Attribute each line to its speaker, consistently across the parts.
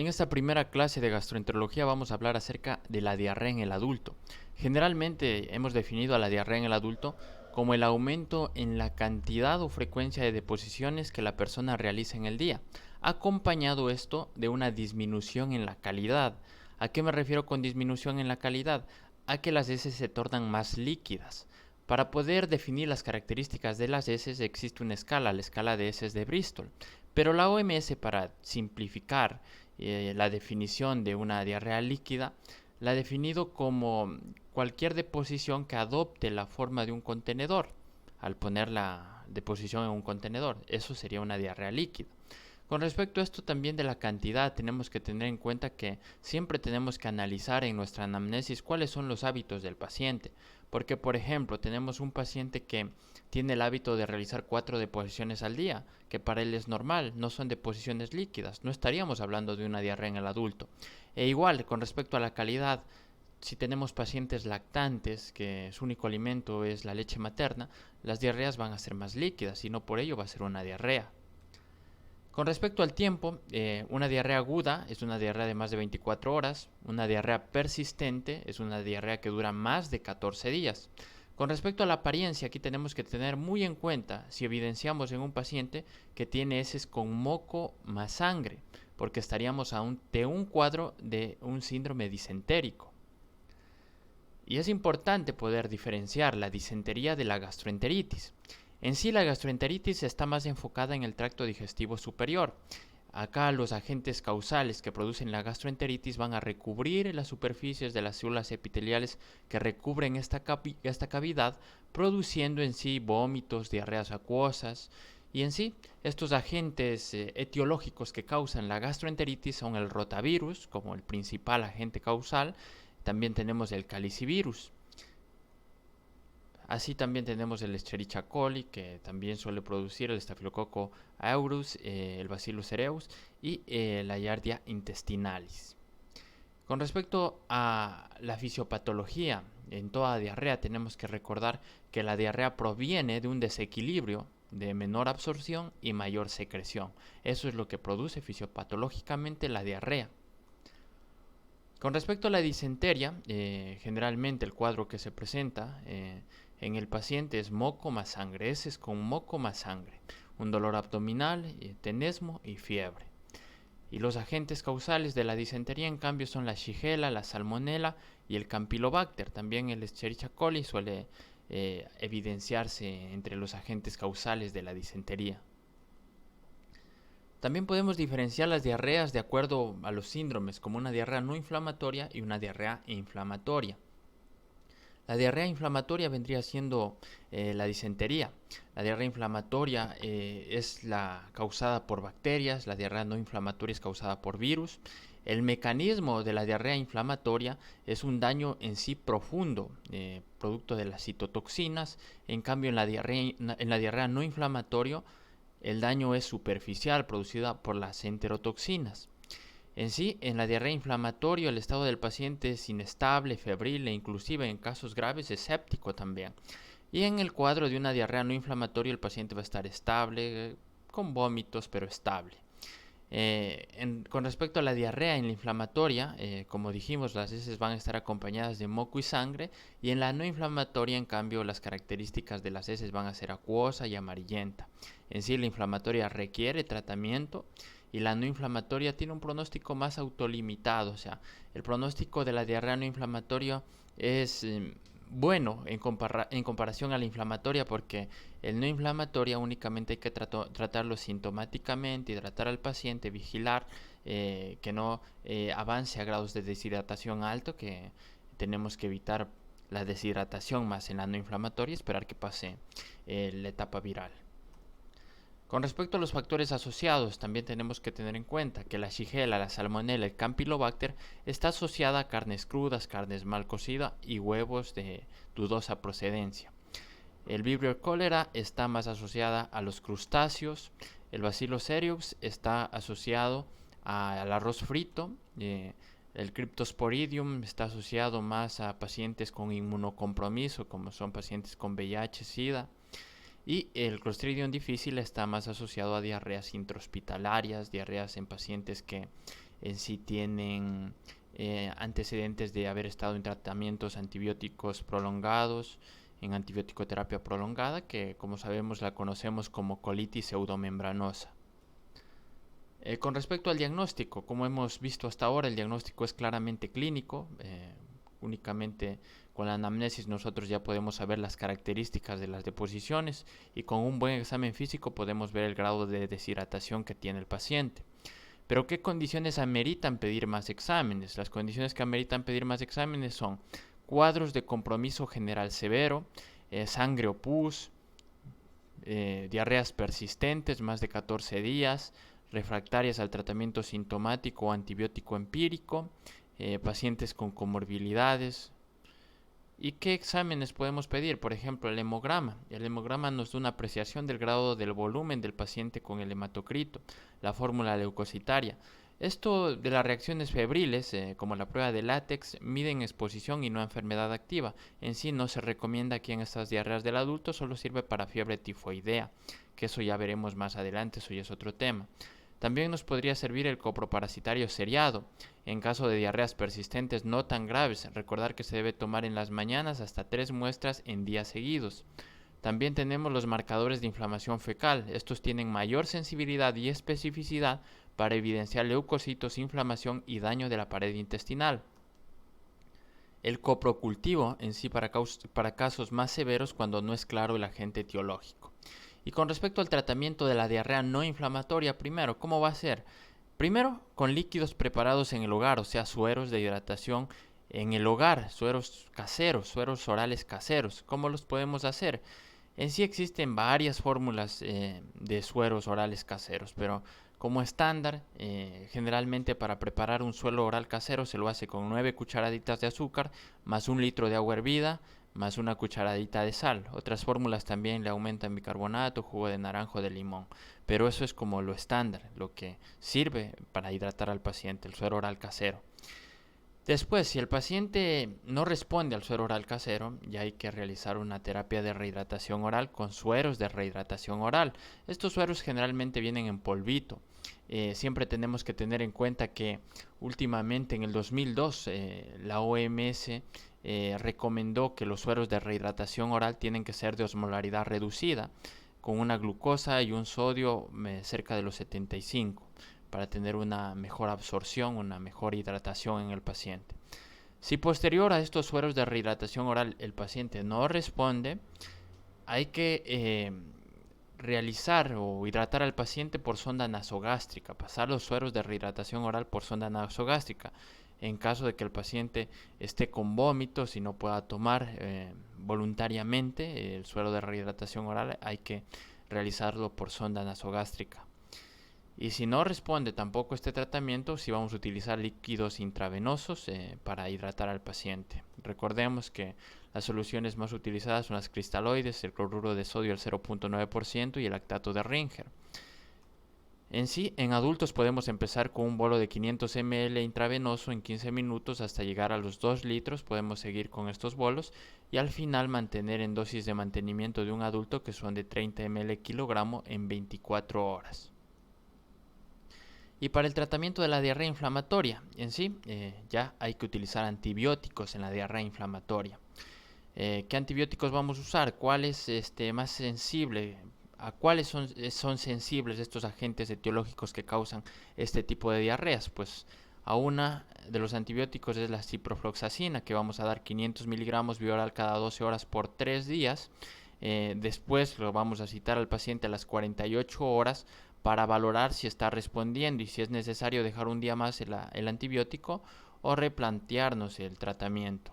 Speaker 1: En esta primera clase de gastroenterología vamos a hablar acerca de la diarrea en el adulto. Generalmente hemos definido a la diarrea en el adulto como el aumento en la cantidad o frecuencia de deposiciones que la persona realiza en el día, acompañado esto de una disminución en la calidad. ¿A qué me refiero con disminución en la calidad? A que las heces se tornan más líquidas. Para poder definir las características de las heces existe una escala, la escala de heces de Bristol. Pero la OMS, para simplificar la definición de una diarrea líquida, la ha definido como cualquier deposición que adopte la forma de un contenedor. Al poner la deposición en un contenedor, eso sería una diarrea líquida. Con respecto a esto también de la cantidad, tenemos que tener en cuenta que siempre tenemos que analizar en nuestra anamnesis cuáles son los hábitos del paciente. Porque, por ejemplo, tenemos un paciente que tiene el hábito de realizar 4 deposiciones al día, que para él es normal, no son deposiciones líquidas, no estaríamos hablando de una diarrea en el adulto. E igual, con respecto a la calidad, si tenemos pacientes lactantes que su único alimento es la leche materna, las diarreas van a ser más líquidas y no por ello va a ser una diarrea. Con respecto al tiempo, una diarrea aguda es una diarrea de más de 24 horas, una diarrea persistente es una diarrea que dura más de 14 días. Con respecto a la apariencia, aquí tenemos que tener muy en cuenta si evidenciamos en un paciente que tiene heces con moco más sangre, porque estaríamos ante un cuadro de un síndrome disentérico. Y es importante poder diferenciar la disentería de la gastroenteritis. En sí, la gastroenteritis está más enfocada en el tracto digestivo superior. Acá los agentes causales que producen la gastroenteritis van a recubrir las superficies de las células epiteliales que recubren esta cavidad, produciendo en sí vómitos, diarreas acuosas. Y en sí, estos agentes etiológicos que causan la gastroenteritis son el rotavirus, como el principal agente causal. También tenemos el calicivirus. Así también tenemos el Escherichia coli, que también suele producir el Staphylococcus aureus, el Bacillus cereus y la Giardia intestinalis. Con respecto a la fisiopatología, en toda diarrea tenemos que recordar que la diarrea proviene de un desequilibrio de menor absorción y mayor secreción. Eso es lo que produce fisiopatológicamente la diarrea. Con respecto a la disentería, generalmente el cuadro que se presenta en el paciente es moco más sangre, heces con moco más sangre, un dolor abdominal, tenesmo y fiebre. Y los agentes causales de la disentería, en cambio, son la Shigella, la Salmonella y el Campylobacter. También el Escherichia coli suele evidenciarse entre los agentes causales de la disentería. También podemos diferenciar las diarreas de acuerdo a los síndromes, como una diarrea no inflamatoria y una diarrea inflamatoria. La diarrea inflamatoria vendría siendo la disentería. La diarrea inflamatoria es la causada por bacterias, la diarrea no inflamatoria es causada por virus. El mecanismo de la diarrea inflamatoria es un daño en sí profundo, producto de las citotoxinas. En cambio, en la diarrea no inflamatoria, el daño es superficial, producida por las enterotoxinas. En sí, en la diarrea inflamatoria el estado del paciente es inestable, febril e inclusive en casos graves escéptico también. Y en el cuadro de una diarrea no inflamatoria el paciente va a estar estable, con vómitos, pero estable. Con respecto a la diarrea en la inflamatoria, como dijimos, las heces van a estar acompañadas de moco y sangre, y en la no inflamatoria, en cambio, las características de las heces van a ser acuosa y amarillenta. En sí, la inflamatoria requiere tratamiento y la no inflamatoria tiene un pronóstico más autolimitado, o sea, el pronóstico de la diarrea no inflamatoria es bueno en comparación a la inflamatoria, porque el no inflamatoria únicamente hay que tratarlo sintomáticamente, hidratar al paciente, vigilar que no avance a grados de deshidratación alto, que tenemos que evitar la deshidratación más en la no inflamatoria y esperar que pase la etapa viral. Con respecto a los factores asociados, también tenemos que tener en cuenta que la Shigella, la Salmonella, el Campylobacter está asociada a carnes crudas, carnes mal cocidas y huevos de dudosa procedencia. El Vibrio cholera está más asociada a los crustáceos. El Bacillus cereus está asociado al arroz frito. El Cryptosporidium está asociado más a pacientes con inmunocompromiso, como son pacientes con VIH, SIDA. Y el Clostridium difficile está más asociado a diarreas intrahospitalarias, diarreas en pacientes que en sí tienen antecedentes de haber estado en tratamientos antibióticos prolongados, en antibiótico-terapia prolongada, que como sabemos la conocemos como colitis pseudomembranosa. Con respecto al diagnóstico, como hemos visto hasta ahora, el diagnóstico es claramente clínico. Únicamente con la anamnesis nosotros ya podemos saber las características de las deposiciones y con un buen examen físico podemos ver el grado de deshidratación que tiene el paciente. Pero ¿qué condiciones ameritan pedir más exámenes? Las condiciones que ameritan pedir más exámenes son cuadros de compromiso general severo, sangre o pus, diarreas persistentes, más de 14 días, refractarias al tratamiento sintomático o antibiótico empírico, pacientes con comorbilidades. ¿Y qué exámenes podemos pedir? Por ejemplo, el hemograma. El hemograma nos da una apreciación del grado del volumen del paciente con el hematocrito, la fórmula leucocitaria. Esto de las reacciones febriles, como la prueba de látex, miden exposición y no enfermedad activa. En sí no se recomienda aquí en estas diarreas del adulto, solo sirve para fiebre tifoidea, que eso ya veremos más adelante, eso ya es otro tema. También nos podría servir el coproparasitario seriado. En caso de diarreas persistentes no tan graves, recordar que se debe tomar en las mañanas hasta 3 muestras en días seguidos. También tenemos los marcadores de inflamación fecal. Estos tienen mayor sensibilidad y especificidad para evidenciar leucocitos, inflamación y daño de la pared intestinal. El coprocultivo en sí para casos más severos cuando no es claro el agente etiológico. Y con respecto al tratamiento de la diarrea no inflamatoria, primero, ¿cómo va a ser? Primero, con líquidos preparados en el hogar, o sea, sueros de hidratación en el hogar, sueros caseros, sueros orales caseros. ¿Cómo los podemos hacer? En sí existen varias fórmulas de sueros orales caseros, pero como estándar, generalmente para preparar un suero oral casero se lo hace con 9 cucharaditas de azúcar, más 1 litro de agua hervida, más una cucharadita de sal. Otras fórmulas también le aumentan bicarbonato, jugo de naranja o de limón, pero eso es como lo estándar, lo que sirve para hidratar al paciente, el suero oral casero. Después, si el paciente no responde al suero oral casero, ya hay que realizar una terapia de rehidratación oral con sueros de rehidratación oral. Estos sueros generalmente vienen en polvito. Siempre tenemos que tener en cuenta que últimamente en el 2002 la OMS recomendó que los sueros de rehidratación oral tienen que ser de osmolaridad reducida, con una glucosa y un sodio cerca de los 75 para tener una mejor absorción, una mejor hidratación en el paciente. Si posterior a estos sueros de rehidratación oral el paciente no responde, hay que realizar o hidratar al paciente por sonda nasogástrica, pasar los sueros de rehidratación oral por sonda nasogástrica. En caso de que el paciente esté con vómitos y no pueda tomar voluntariamente el suero de rehidratación oral, hay que realizarlo por sonda nasogástrica. Y si no responde tampoco este tratamiento, sí vamos a utilizar líquidos intravenosos para hidratar al paciente. Recordemos que las soluciones más utilizadas son las cristaloides, el cloruro de sodio al 0.9% y el lactato de Ringer. En sí, en adultos podemos empezar con un bolo de 500 ml intravenoso en 15 minutos hasta llegar a los 2 litros. Podemos seguir con estos bolos y al final mantener en dosis de mantenimiento de un adulto que son de 30 ml kilogramo en 24 horas. Y para el tratamiento de la diarrea inflamatoria, en sí, ya hay que utilizar antibióticos en la diarrea inflamatoria. ¿Qué antibióticos vamos a usar? ¿Cuál es más sensible? ¿A cuáles son sensibles estos agentes etiológicos que causan este tipo de diarreas? Pues a una de los antibióticos es la ciprofloxacina, que vamos a dar 500 miligramos vía oral cada 12 horas por 3 días. Después lo vamos a citar al paciente a las 48 horas para valorar si está respondiendo y si es necesario dejar un día más el antibiótico o replantearnos el tratamiento.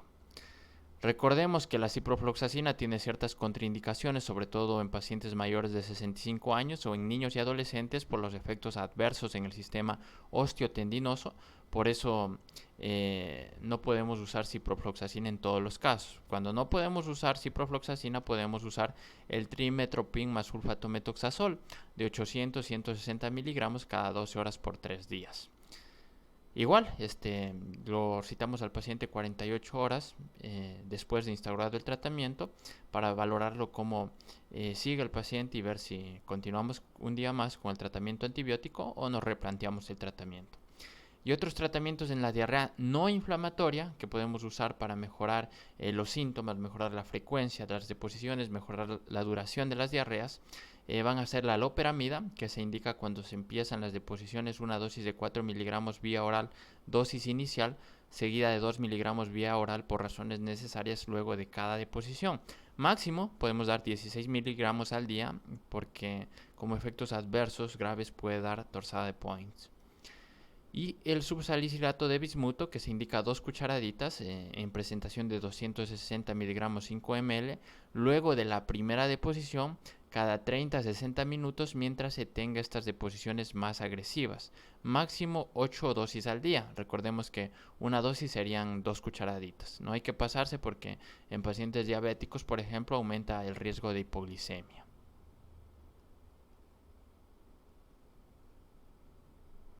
Speaker 1: Recordemos que la ciprofloxacina tiene ciertas contraindicaciones, sobre todo en pacientes mayores de 65 años o en niños y adolescentes por los efectos adversos en el sistema osteotendinoso. Por eso no podemos usar ciprofloxacina en todos los casos. Cuando no podemos usar ciprofloxacina, podemos usar el trimetoprim más sulfato-metoxazol de 800-160 miligramos cada 12 horas por 3 días. Igual, lo citamos al paciente 48 horas después de instaurado el tratamiento para valorarlo cómo sigue el paciente y ver si continuamos un día más con el tratamiento antibiótico o nos replanteamos el tratamiento. Y otros tratamientos en la diarrea no inflamatoria que podemos usar para mejorar los síntomas, mejorar la frecuencia de las deposiciones, mejorar la duración de las diarreas, van a ser la loperamida, que se indica cuando se empiezan las deposiciones, una dosis de 4 miligramos vía oral, dosis inicial, seguida de 2 miligramos vía oral por razones necesarias luego de cada deposición. Máximo podemos dar 16 miligramos al día porque como efectos adversos graves puede dar torsada de Points. Y el subsalicilato de bismuto, que se indica 2 cucharaditas en presentación de 260 miligramos 5 ml, luego de la primera deposición, cada 30 a 60 minutos mientras se tenga estas deposiciones más agresivas. Máximo 8 dosis al día. Recordemos que una dosis serían 2 cucharaditas. No hay que pasarse porque en pacientes diabéticos, por ejemplo, aumenta el riesgo de hipoglicemia.